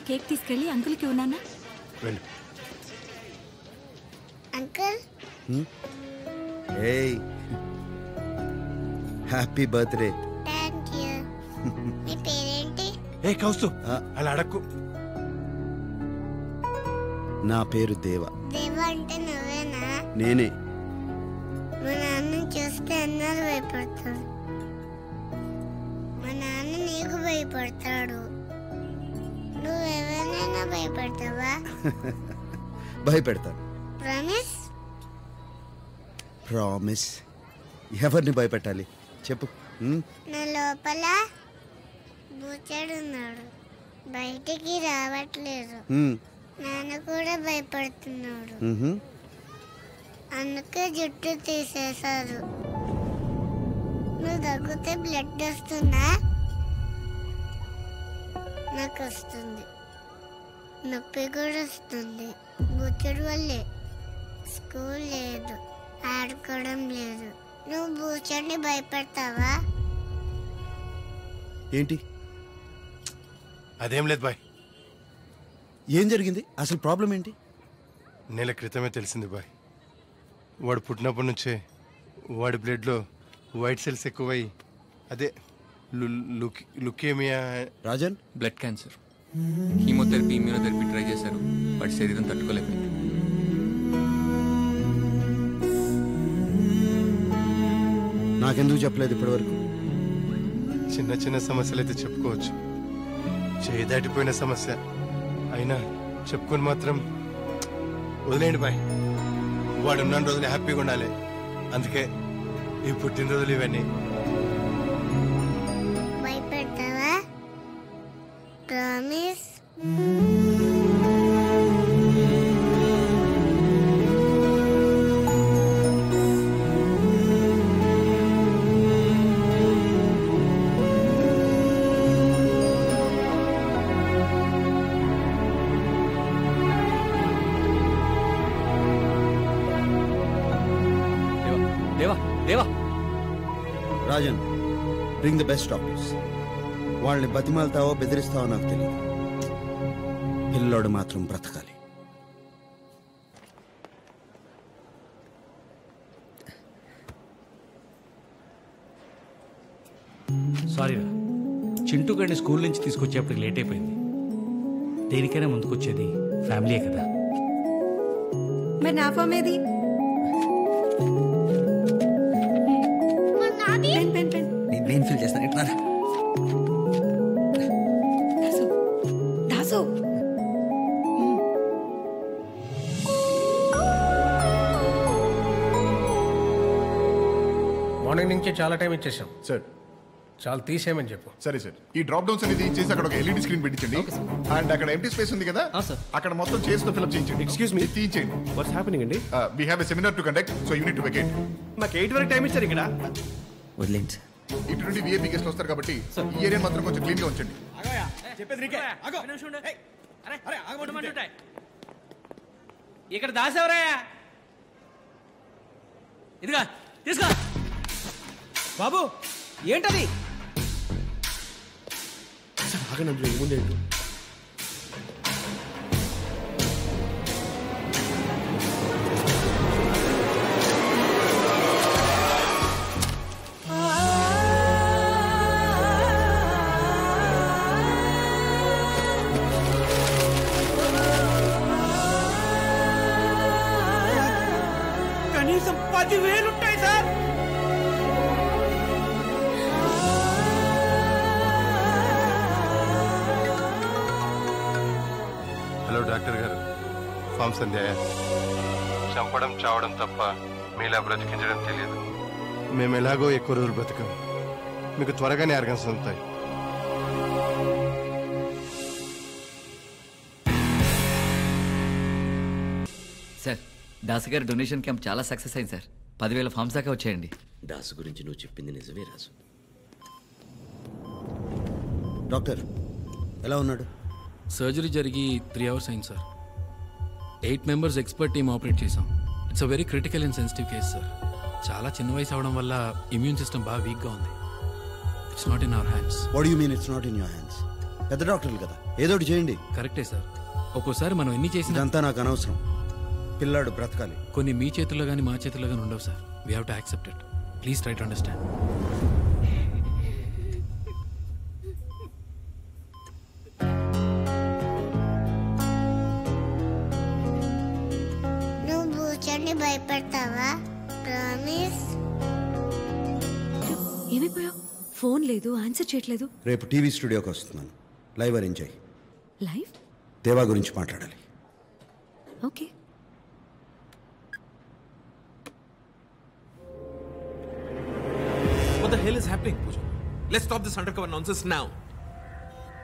Cake తీసుకెళ్ళి అంకుల్కి ఉన్నానా? అంకుల్ ఏయ్ హ్యాపీ బర్త్డే. Thank you. మీ పేరేంటి? ఏ కౌస్తు అలా అడక్కు. నా పేరు దేవ. దేవ అంటే నువ్వేనా? నేనే. మా నాన్న చూస్తే అందరూ భయపడతారు. మా నాన్న నీకు భయపడతాడు. నువ్వు ఎవరినైనా భయపడతావా? భయపెడతాను. ప్రామిస్? ప్రామిస్. ఎవరిని భయపెట్టాలి చెప్పు. నా లోపల బూచాడున్నాడు, బయటికి రావట్లేదు. నాన్న కూడా భయపడుతున్నాడు, అందుకే జుట్టు తీసేశారు. నువ్వు దగ్గితే బ్లడ్ వస్తుందా? నాకు వస్తుంది, నొప్పి కూడా వస్తుంది. బూచుడు వల్లే. స్కూల్ లేదు, ఆడుకోవడం లేదు. నువ్వు బూచడిని భయపడతావా? ఏంటి? అదేం లేదు బాయ్. ఏం జరిగింది అసలు? ప్రాబ్లం ఏంటి? నెల క్రితమే తెలిసింది బాయ్. వాడు పుట్టినప్పటి నుంచే వాడి బ్లడ్లో వైట్ సెల్స్ ఎక్కువై అదే leukaemia. Rajan, blood cancer. Chemotherapy, immunotherapy try చేశారు, వాడి శరీరం తట్టుకోలేకపోయింది. నాకెందుకు చెప్పలేదు ఇప్పటివరకు? చిన్న చిన్న సమస్యలు అయితే చెప్పుకోవచ్చు, చేయి దాటిపోయిన సమస్య అయినా చెప్పుకొని మాత్రం వదిలేండి బాయ్. వాడు ఉన్న రోజులు హ్యాపీగా ఉండాలి, అందుకే ఈ పుట్టినరోజులు ఇవన్నీ. భయపెడతావా? Promise? Rajan, bring the best doctors. వాళ్ళని బతిమాలతావో బెదిరిస్తావో నాకు తెలియదు, పిల్లోడు మాత్రం బ్రతకాలి. సారీ రా, చింటూ గారిని స్కూల్ నుంచి తీసుకొచ్చేప్పటికి లేట్ అయిపోయింది. దేనికైనా ముందుకొచ్చేది ఫ్యామిలీయే కదా. మరి నా ఫామ్ ఏది? నేను ఫీల్ చేస్తాను. ఎట్లా దాసు మార్నింగ్ నుంచి చాలా టైం ఇచ్చేసాం సార్. చాలా తీసేయమని చెప్పు. సరే సార్, ఈ డ్రాప్ డౌన్స్ అనేది చేసి అక్కడ ఒక ఎల్ఈడి స్క్రీన్ పెట్టించండి. అండ్ అక్కడ ఎంటీ స్పేస్ ఉంది కదా, అక్కడ మొత్తం చైర్స్ తో ఫిల్అప్ చేయించండి. ఎక్స్క్యూజ్ మీ, తీయించండి. వాట్స్ హ్యాపెనింగ్ అండి? We have a seminar to conduct, so you need to vacate. నాకు 8 వరకు టైం ఇచ్చారు ఇక్కడ. వదిలేండి సార్. ఇటు నుండి విఐపీ గెస్ట్లు వస్తారు కాబట్టి ఈ ఏరియా మాత్రం కొంచెం క్లీన్ గా ఉంచండి. ఇక్కడ దాసేవరాయా? ఇదిగా తీసుకో బాబు. ఏంటది? ఆగండి, అందులో ఏముంది ఏంటో. కనీసం 10,000 ఉంటాయి సార్. హలో డాక్టర్ గారు, ఫామ్స్ అందాయా? చంపడం చావడం తప్ప మీలా బ్రతికించడం తెలియదు. మేము ఎలాగో ఎక్కువ రోజులు బ్రతకం, మీకు త్వరగానే ఆర్గన్స్ అందుతాయి. సార్, దాసు గారి డొనేషన్ క్యాంప్ చాలా సక్సెస్ అయింది సార్. 10,000 ఫామ్స్ దాకా వచ్చాయండి. దాసు గురించి నువ్వు చెప్పింది నిజమే రాజు. డాక్టర్ ఎలా ఉన్నాడు? సర్జరీ జరిగి 3 hours అయింది sir. 8 members expert team operate చేసాం. It's a very critical and sensitive case sir. చాలా చిన్న వయసు అవడం వల్ల ఇమ్యూన్ సిస్టమ్ బాగా వీక్గా ఉంది. It's not in our hands. What you mean it's not in your hands? పెద్ద డాక్టర్లు కదా. ఏదోటి చేయండి. కరెక్టే సార్. ఒక్కోసారి మనం ఎన్ని చేసినా ఇదంతా నాకు అనవసరం. పిల్లాడు బ్రతకాలి. కొన్ని మీ చేతుల్లో కానీ మా చేతుల్లో కానీ ఉండవు sir. We have to accept it. Please try to understand. నువ్వు బూచర్ని భయపెడతావా? ప్రామిస్. ఏమైపోయావు? ఫోన్ లేదు, ఆన్సర్ చేయట్లేదు. రేపు టీవీ స్టూడియోకి వస్తున్నాను. లైవ్ అరేంజ్ అయ్యి. లైవ్? దేవా గురించి మాట్లాడాలి. Okay. What the hell is happening, Pooja? Let's stop this undercover nonsense now.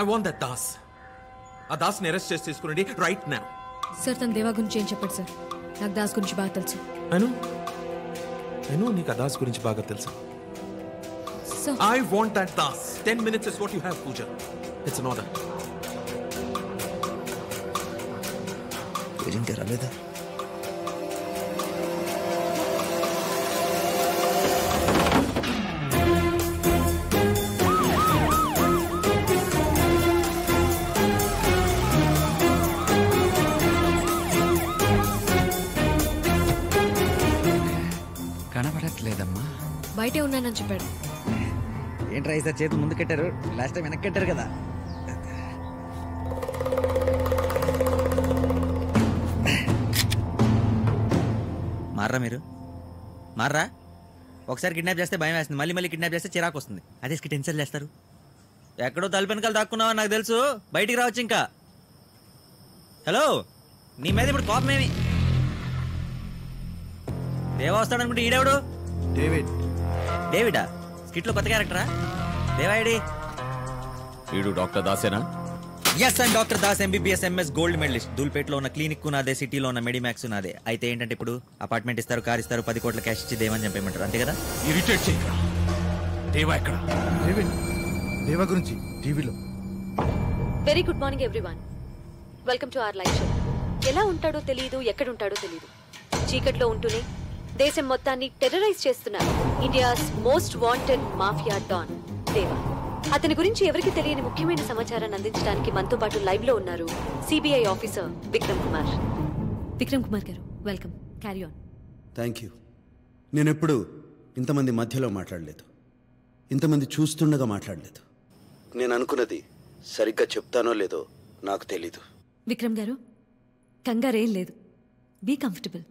I want that Das. ఆ దాస్ని అరెస్ట్ చేసి తీసుకురండి రైట్ నౌ. సార్ తన దేవా గురించి ఏం చెప్పాడు సార్? నాకు దాస్ గురించి బాగా తెలుసు. I know నీకు ఆ దాస్ గురించి బాగా తెలుసు. Sir. I want that Das. 10 minutes is what you have, Pooja. It's an order. Agent రాలేదా? కనబడట్లేదమ్మా. బయటే ఉన్నానని చెప్పాడు. ఏంట్రా ఈసారి చేతులు ముందు కట్టారు, లాస్ట్ టైం వెనక్కి కట్టారు కదా. మార్రా మీరు, మార్రా. ఒకసారి కిడ్నాప్ చేస్తే భయం వేస్తుంది, మళ్ళీ మళ్ళీ కిడ్నాప్ చేస్తే చిరాకు వస్తుంది. అదే టెన్షన్ చేస్తారు. ఎక్కడో తలుపెనకాల దాక్కున్నావని నాకు తెలుసు, బయటికి రావచ్చు ఇంకా. హలో, నీ మీద ఇప్పుడు కోపం ఏమి? దేవా వస్తాడనుకుంటే ఈడెవడు? డేవిడా? స్కిట్లో కొత్త క్యారెక్టరా? దేవాయిడి వీడు డాక్టర్ దాసేనా? Yes, I'm doctor Das, MBBS MS gold medalist. దూల్పేటలో ఉన్న క్లినిక్ నాదే, సిటీలో ఉన్న మెడిమాక్స్ నాదే. అయితే ఏంటంటే ఇప్పుడు అపార్ట్మెంట్ ఇస్తారు, కార్ ఇస్తారు, 10 కోట్ల క్యాష్ ఇచ్చి దేవని చంపేయమంటారు, అంతే కదా? ఇరిటేట్ చేయరా. దేవా ఎక్కడ? దేవా గురించి టీవీలో. Very good morning everyone. Welcome to our live show. ఎలా ఉంటాడో తెలియదు, ఎక్కడుంటాడో తెలియదు. చీకట్లో ఉంటూనే దేశం మొత్తాన్ని టెర్రరైజ్ చేస్తున్నారు India's most wanted mafia don Deva. అతని గురించి ఎవరికి తెలియని ముఖ్యమైన సమాచారాన్ని అందించడానికి మనతో పాటు లైవ్ లో ఉన్నారు సిబిఐ ఆఫీసర్ విక్రమ్ కుమార్. విక్రమ్ కుమార్ గారు, welcome. Carry on. Thank you. నేను ఎప్పుడు ఇంతమంది మధ్యలో మాట్లాడలేదు, ఇంతమంది చూస్తుండగా మాట్లాడలేదు. నేను అనుకున్నది సరిగ్గా చెప్తానో లేదో నాకు తెలీదు. విక్రమ్ గారు, కంగారేం లేదు, బీ కంఫర్టబుల్.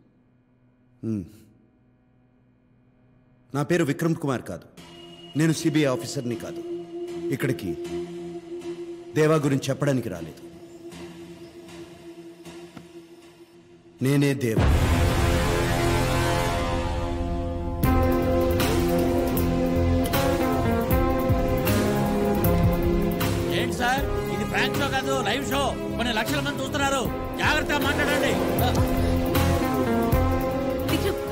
నా పేరు విక్రమ్ కుమార్ కాదు, నేను సిబిఐ ఆఫీసర్ని కాదు. ఇక్కడికి దేవా గురించి చెప్పడానికి రాలేదు. నేనే దేవా. ఏంటి సార్, ఇది ప్రాంక్ షో కాదు, లైవ్ షో. కొన్ని లక్షల మంది చూస్తున్నారు, జాగ్రత్తగా మాట్లాడండి. విక్రమ్,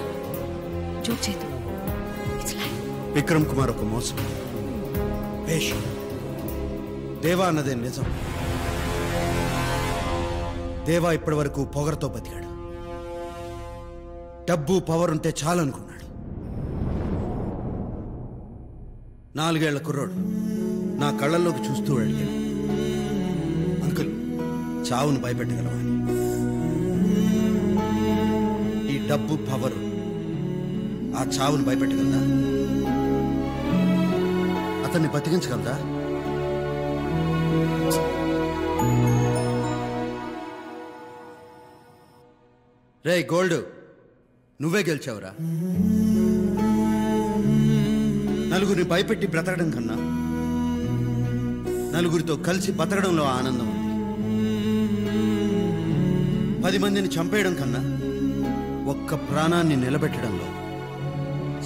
జోక్ చేయదు. విక్రమ్ కుమార్ ఒక మోసం, వేషం. దేవా అన్నదే నిజం. దేవా ఇప్పటి వరకు పొగరుతో బతికాడు. డబ్బు పవర్ ఉంటే చాలనుకున్నాడు. 4 ఏళ్ల కుర్రోడు నా కళ్ళల్లోకి చూస్తూ అడిగాడు, అంకుల్ చావును భయపెట్టగలవా? ఈ డబ్బు పవర్ ఆ చావును భయపెట్టగలదా? అతన్ని బతికించగలదా? రే గోల్డ్, నువ్వే గెలిచావురా. నలుగురిని భయపెట్టి బ్రతకడం కన్నా నలుగురితో కలిసి బతకడంలో ఆనందం ఉంది. 10 మందిని చంపేయడం కన్నా ఒక్క ప్రాణాన్ని నిలబెట్టడంలో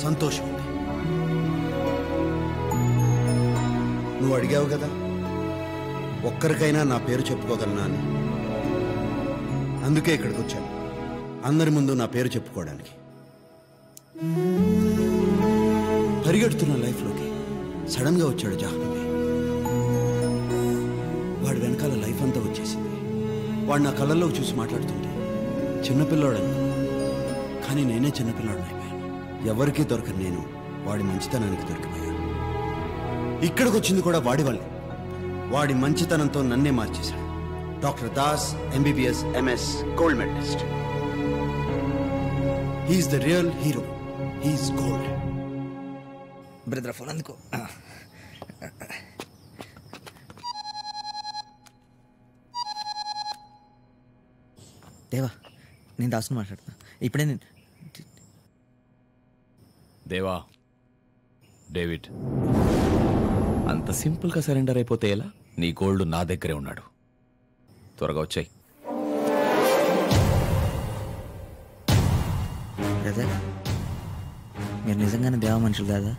సంతోషం ఉంది. నువ్వు అడిగావు కదా, ఒక్కరికైనా నా పేరు చెప్పుకోగలనా అని. అందుకే ఇక్కడికి వచ్చాను, అందరి ముందు నా పేరు చెప్పుకోవడానికి. పరిగెడుతున్న లైఫ్లోకి సడన్గా వచ్చాడు జాహ్నవి. వాడి వెనకాల లైఫ్ అంతా వచ్చేసింది. వాడు నా కళ్ళల్లోకి చూసి మాట్లాడుతుంటే చిన్నపిల్లాడను, కానీ నేనే చిన్నపిల్లాడని అయిపోయాను. ఎవరికీ దొరకని నేను వాడి మంచితనానికి దొరికిపోయాను. ఇక్కడికి వచ్చింది కూడా వాడి వల్లే. వాడి మంచితనంతో నన్నే మార్చేశాడు. Doctor Das MBBS MS gold medalist. He is the real hero. He is gold. Brother phone అందుకో. దేవా, నేను దాసుని మాట్లాడుతున్నా. ఇప్పుడే నేను దేవా, డేవిడ్, అంత సింపుల్గా సరెండర్ అయిపోతే ఎలా? నీ గోల్డ్ నా దగ్గరే ఉన్నాడు. త్వరగా వచ్చాయి. బ్రదర్, మీరు నిజంగానే దేవా మనుషులు కాదా?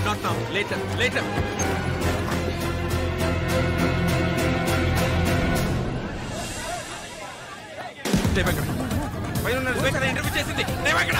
Not now. Later. Later. దేవెక్కడ? పైన ఉన్నాడు. దేవెక్కడ ఇంటర్వ్యూ చేసింది. దేవెక్కడ?